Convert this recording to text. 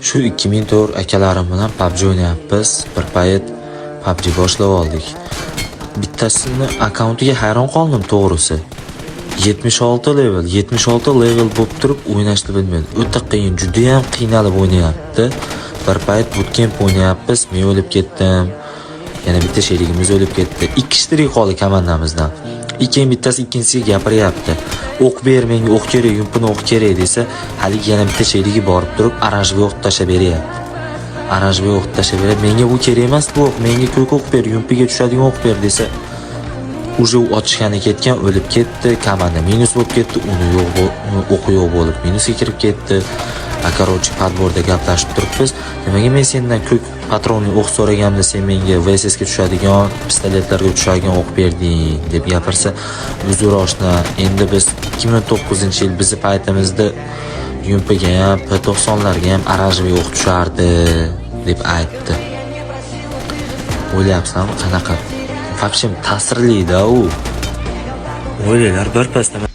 Shu 2004 akalarim bilan PUBG o'ynayapmiz. Bir payt PUBG boshlab oldik. Bittasini akkauntiga hayron qoldim to'g'risi. 76 level bo'lib turib o'ynashni bilmaydi. O'ta qiyin, juda ham qiynalib o'ynayapti. Bir payt bootcamp o'ynayapmiz, men o'lib ketdim. Yana bitta sherigimiz o'lib ketdi. 2 kishi qoldi komandamizdan. Bittasi ikkinchisiga gapiryapti. O'q ber, menga o'q kerak, yumpini o'q kerak desa, haligi yana bitta sherigi borib turib, oranjga o'q tashlab beryapti. Oranjga o'q tashlab berib, menga bu kerak emas bu o'q, menga ko'k o'q ber, yumpiga tushadigan o'q ber desa, uje u otishgani ketgan, o'lib ketdi, komanda minus bo'lib ketdi, uni o'qi yo'q bo'lib minusga kirib ketdi. Korotchi padborda gaplashib turibmiz. Nimaga men sendan ko'k patronli o'q so'raganimda sen menga VSS ga tushadigan, pistoletlarga tushadigan o'q berding deb gapirsa, uzr oshna, endi biz 2009-yil bizni paytimizda yumpiga ham, P90larga ham oranjli o'q tushardi deb aytdi. O'ylayapsanmi qanaqa? Вообще ta'sirli-da u. O'ylaylar bir pasda